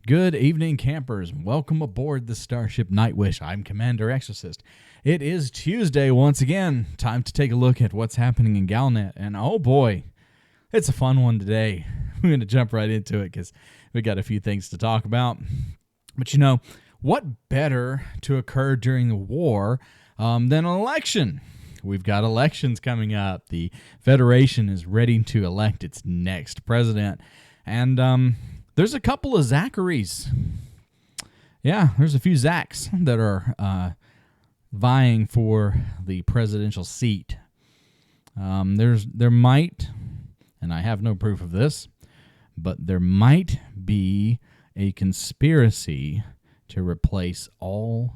Good evening, campers. Welcome aboard the Starship Nightwish. I'm Commander Exorcist. It is Tuesday once again. Time to take a look at what's happening in Galnet. And oh boy, it's a fun one today. We're going to jump right into it because we got a few things to talk about. But you know, what better to occur during the war than an election? We've got elections coming up. The Federation is ready to elect its next president. And there's a couple of Zacharys. Yeah, there's a few Zachs that are vying for the presidential seat. There might, and I have no proof of this, but there might be a conspiracy to replace all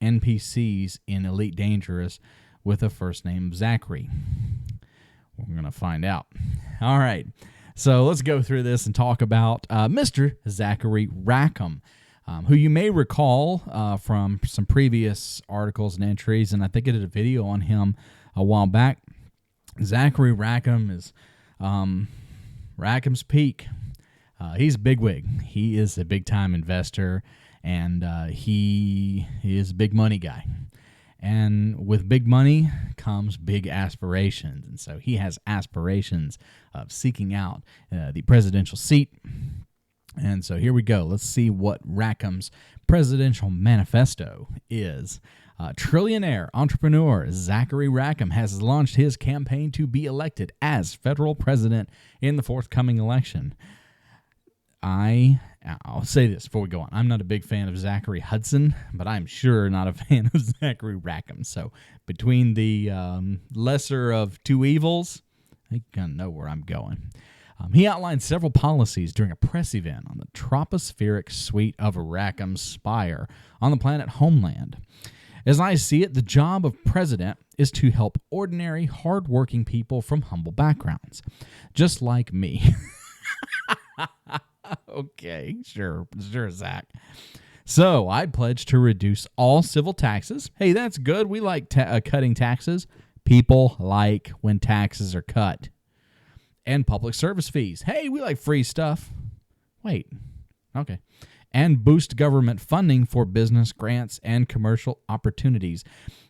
NPCs in Elite Dangerous with a first name Zachary. We're going to find out. All right. So let's go through this and talk about Mr. Zachary Rackham, who you may recall from some previous articles and entries, and I think I did a video on him a while back. Zachary Rackham is Rackham's Peak. He's a bigwig. He is a big-time investor, and he is a big money guy. And with big money comes big aspirations. And so he has aspirations of seeking out the presidential seat. And so here we go. Let's see what Rackham's presidential manifesto is. Trillionaire entrepreneur Zachary Rackham has launched his campaign to be elected as federal president in the forthcoming election. I'll say this before we go on. I'm not a big fan of Zachary Hudson, but I'm sure not a fan of Zachary Rackham. So between the lesser of two evils, I think you kind of know where I'm going. He outlined several policies during a press event on the tropospheric suite of Rackham's spire on the planet Homeland. As I see it, the job of president is to help ordinary, hardworking people from humble backgrounds, just like me. Okay, sure, Zach. So I pledge to reduce all civil taxes. Hey, that's good. We like cutting taxes. People like when taxes are cut. And public service fees. Hey, we like free stuff. Wait, okay. And boost government funding for business grants and commercial opportunities.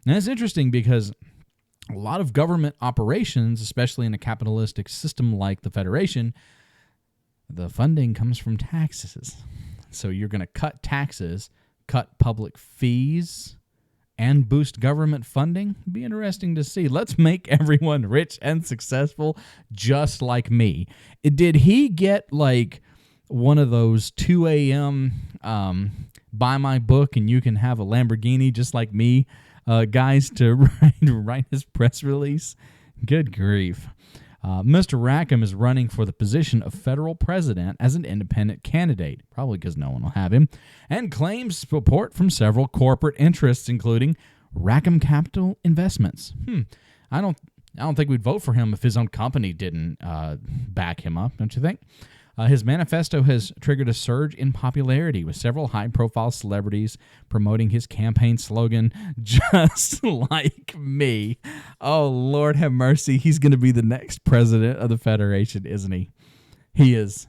And that's interesting because a lot of government operations, especially in a capitalistic system like the Federation, the funding comes from taxes. So you're going to cut taxes, cut public fees, and boost government funding? Be interesting to see. Let's make everyone rich and successful just like me. Did he get like one of those 2 a.m. Buy my book and you can have a Lamborghini just like me guys to write his press release? Good grief. Mr. Rackham is running for the position of federal president as an independent candidate, probably because no one will have him, and claims support from several corporate interests, including Rackham Capital Investments. I don't think we'd vote for him if his own company didn't back him up, don't you think? His manifesto has triggered a surge in popularity, with several high-profile celebrities promoting his campaign slogan, just like me. Oh, Lord have mercy. He's going to be the next president of the Federation, isn't he? He is.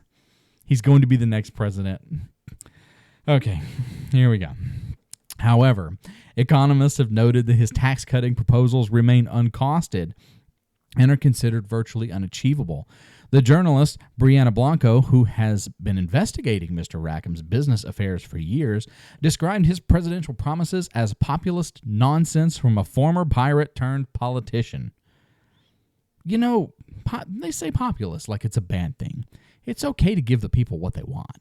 He's going to be the next president. Okay, here we go. However, economists have noted that his tax-cutting proposals remain uncosted and are considered virtually unachievable. The journalist Brianna Blanco, who has been investigating Mr. Rackham's business affairs for years, described his presidential promises as populist nonsense from a former pirate turned politician. You know, they say populist like it's a bad thing. It's okay to give the people what they want.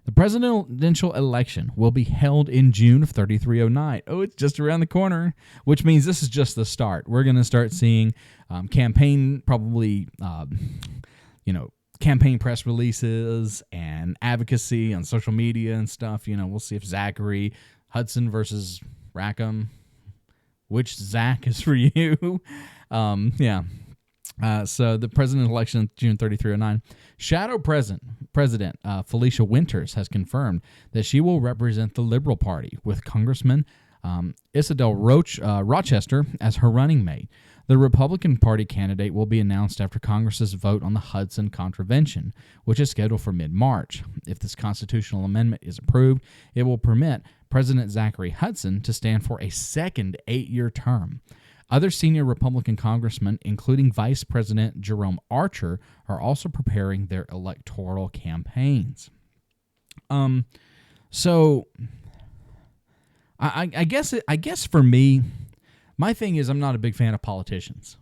The presidential election will be held in June of 3309. Oh, it's just around the corner, which means this is just the start. We're going to start seeing campaign, probably, campaign press releases and advocacy on social media and stuff. You know, we'll see if Zachary Hudson versus Rackham, which Zach is for you. So the president election, June 3309. Shadow President Felicia Winters has confirmed that she will represent the Liberal Party with Congressman Isobel Rochester as her running mate. The Republican Party candidate will be announced after Congress's vote on the Hudson contravention, which is scheduled for mid-March. If this constitutional amendment is approved, it will permit President Zachary Hudson to stand for a second 8-year term. Other senior Republican congressmen, including Vice President Jerome Archer, are also preparing their electoral campaigns. So I guess for me, my thing is I'm not a big fan of politicians.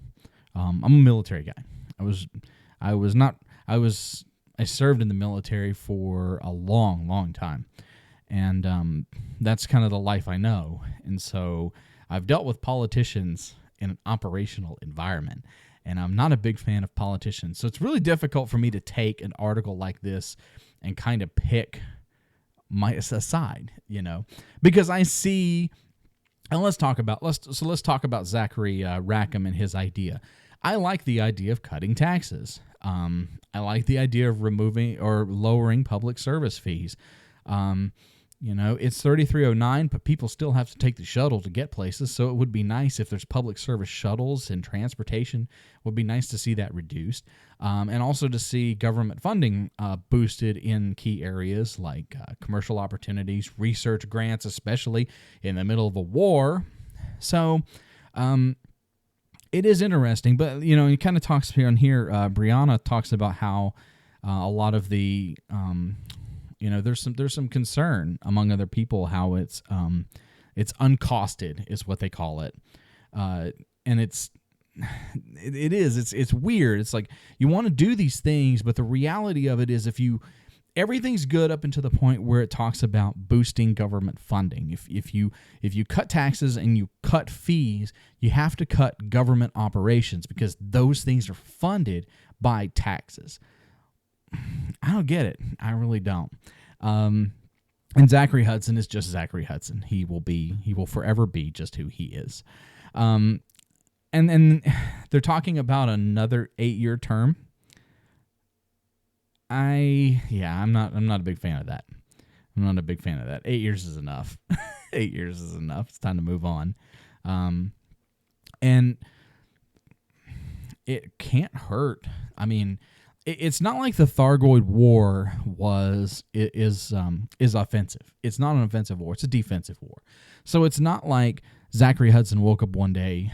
I'm a military guy. I served in the military for a long, long time, and that's kind of the life I know. And so I've dealt with politicians in an operational environment, and I'm not a big fan of politicians. So it's really difficult for me to take an article like this and kind of pick my side, because I see. And let's talk about Zachary Rackham and his idea. I like the idea of cutting taxes. I like the idea of removing or lowering public service fees. It's 3309, but people still have to take the shuttle to get places. So it would be nice if there's public service shuttles and transportation. Would be nice to see that reduced, and also to see government funding boosted in key areas like commercial opportunities, research grants, especially in the middle of a war. So it is interesting, but he kind of talks here on here. Brianna talks about how a lot of the there's some concern among other people how it's uncosted is what they call it, and it's weird. It's like you want to do these things, but the reality of it is everything's good up until the point where it talks about boosting government funding. If you cut taxes and you cut fees, you have to cut government operations because those things are funded by taxes. I don't get it. I really don't. And Zachary Hudson is just Zachary Hudson. He will forever be just who he is. And they're talking about another 8-year term. I'm not a big fan of that. I'm not a big fan of that. 8 years is enough. 8 years is enough. It's time to move on. And it can't hurt. I mean, it's not like the Thargoid War is offensive. It's not an offensive war. It's a defensive war. So it's not like Zachary Hudson woke up one day,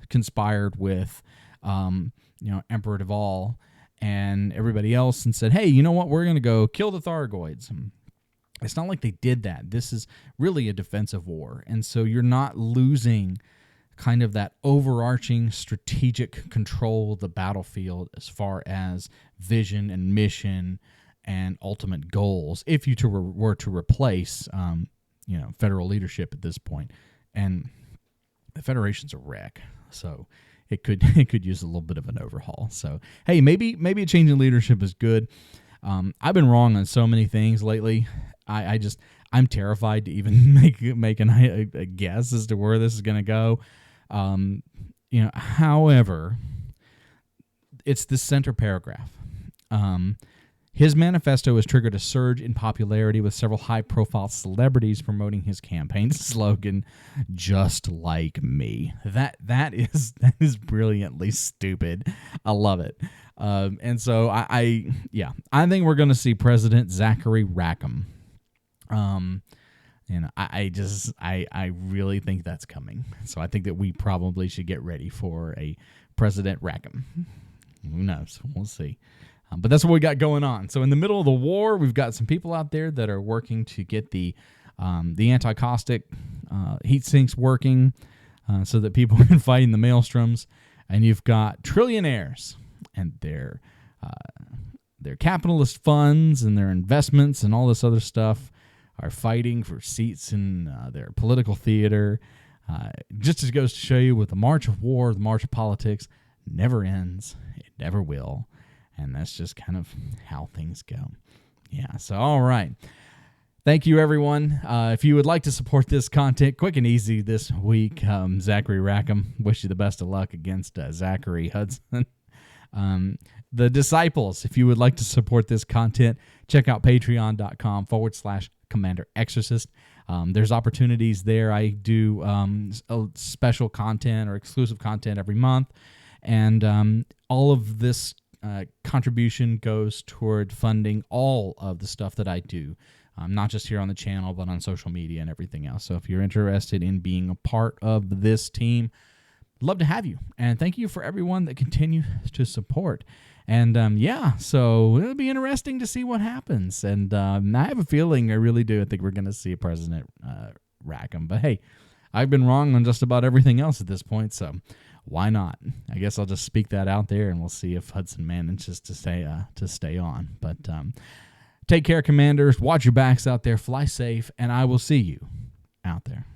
conspired with, Emperor Deval and everybody else and said, hey, you know what? We're going to go kill the Thargoids. It's not like they did that. This is really a defensive war. And so you're not losing kind of that overarching strategic control of the battlefield as far as vision and mission and ultimate goals if you were to replace federal leadership at this point. And the Federation's a wreck, so it could use a little bit of an overhaul. So hey, maybe a change in leadership is good. I've been wrong on so many things lately. I'm terrified to even make a guess as to where this is going to go. However, it's the center paragraph. His manifesto has triggered a surge in popularity with several high-profile celebrities promoting his campaign slogan, "Just like me." That is brilliantly stupid. I love it. And so I think we're going to see President Zachary Rackham. I really think that's coming. So I think that we probably should get ready for a President Rackham. Who knows? We'll see. But that's what we got going on. So in the middle of the war, we've got some people out there that are working to get the anti-caustic heat sinks working so that people can fight in the maelstroms. And you've got trillionaires and their capitalist funds and their investments and all this other stuff are fighting for seats in their political theater. Just as it goes to show you with the march of war, the march of politics never ends. It never will. And that's just kind of how things go. Yeah, so all right. Thank you, everyone. If you would like to support this content, quick and easy this week, Zachary Rackham, wish you the best of luck against Zachary Hudson. The Disciples, if you would like to support this content, check out patreon.com/Commander Exorcist. There's opportunities there. I do special content or exclusive content every month, and all of this contribution goes toward funding all of the stuff that I do, not just here on the channel, but on social media and everything else. So if you're interested in being a part of this team, I'd love to have you. And thank you for everyone that continues to support. And so it'll be interesting to see what happens. And I have a feeling, I really do, I think we're going to see President Rackham. But hey, I've been wrong on just about everything else at this point, so why not? I guess I'll just speak that out there, and we'll see if Hudson manages to stay on. But take care, Commanders. Watch your backs out there. Fly safe, and I will see you out there.